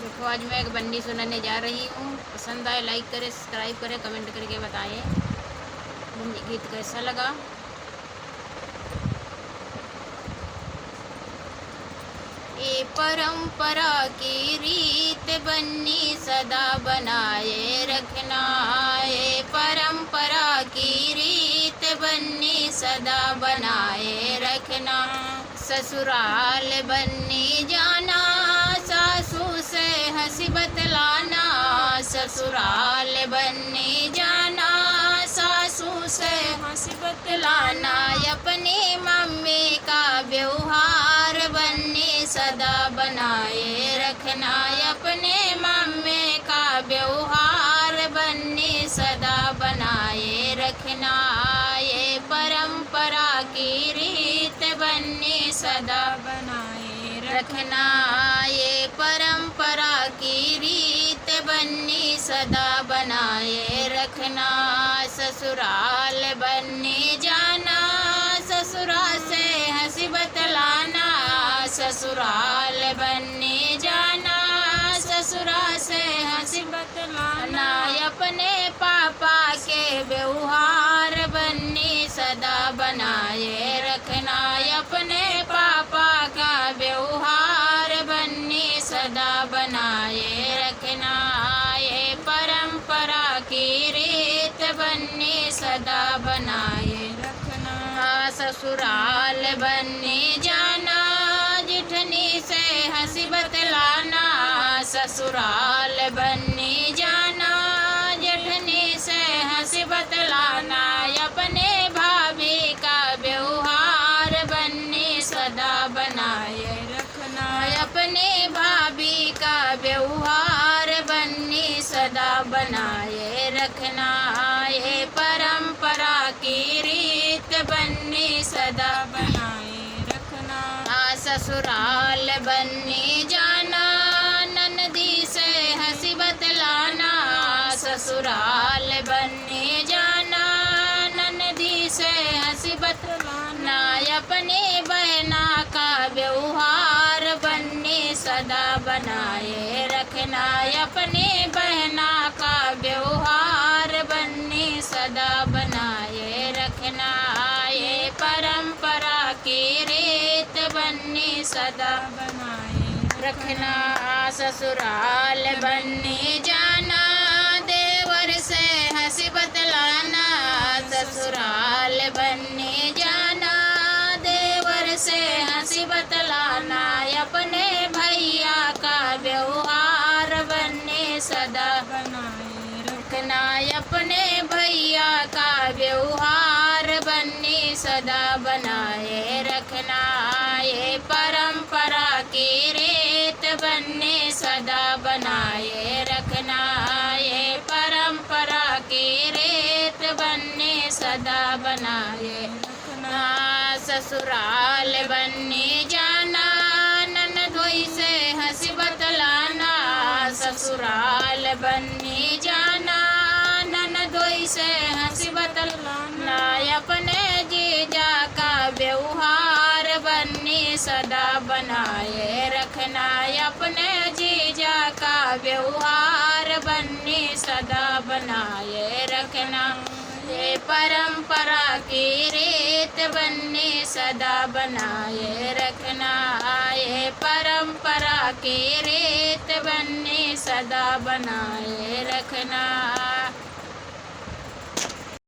देखो आज मैं एक बन्नी सुनाने जा रही हूँ। पसंद आए लाइक करें, सब्सक्राइब करें, कमेंट करके बताएं बन्नी गीत कैसा लगा। ये परंपरा की रीत बन्नी सदा बनाए रखना। ये परंपरा की रीत बन्नी सदा बनाए रखना। ससुराल बन्नी जाना, सासू से हंसी बतलाना। ससुराल बन्नी जाना, सासू से हंसी बतलाना। अपनी मम्मी का व्यवहार बन्नी सदा बनाए रखना। अपने मम्मी का व्यवहार बन्नी सदा बनाए रखना। ये परंपरा की रीत बन्नी सदा बनाए रखना। ये परंपरा की रीत बन्नी सदा बनाए रखना। ससुराल बन्नी जाना, ससुराल से हंसी बतलाना। ससुराल बन्नी जाना, ससुराल से हंसी बतलाना। अपने पापा के व्यवहार बन्नी सदा बनाए रखना। अपने पापा का व्यवहार बन्नी सदा बनाए रखना। ये परंपरा की रीत बन्नी सदा बनाए रखना। ससुराल बन्नी जाना, जिठनी से हंसी बतलाना। ससुराल बन्नी जाना, जेठनी से हंसी बतलाना। अपने भाभी का व्यवहार बन्नी सदा बनाए रखना। अपने भाभी का व्यवहार बन्नी सदा बनाए रखना। ये परंपरा की रीत बन्नी सदा बनाए रखना। ससुराल बन्नी जाना, ननदी से हंसी बतलाना। ससुराल बन्नी जाना, ननदी से हंसी बतलाना। अपने बहना का व्यवहार बन्नी सदा बनाए रखना। अपने बहना का व्यवहार बन्नी सदा बनाए रखना। ये परंपरा की रीत बन्नी सदा बनाए रखना। ससुराल बन्नी जाना, देवर से हंसी बतलाना। ससुराल बन्नी जाना, देवर से हंसी बतलाना। अपने भैया का व्यवहार बन्नी सदा बनाए रखना। अपने भैया का व्यवहार बन्नी सदा बनाए रखना। ये परंपरा की रीत बन्नी सदा बनाए रखना। ये परंपरा की रीत बन्नी सदा बनाए रखना। ससुराल बन्नी जाना, ननदोई से हंसी बतलाना। ससुराल बन्नी जाना, ननदोई से हंसी बतलाना। अपने जीजा का व्यवहार बन्नी सदा बनाए रखना। अपने जीजा का व्यवहार बन्नी सदा बनाए रखना। ये परंपरा की रीत बन्नी सदा बनाए रखना। ये परंपरा की रीत बन्नी सदा बनाए रखना।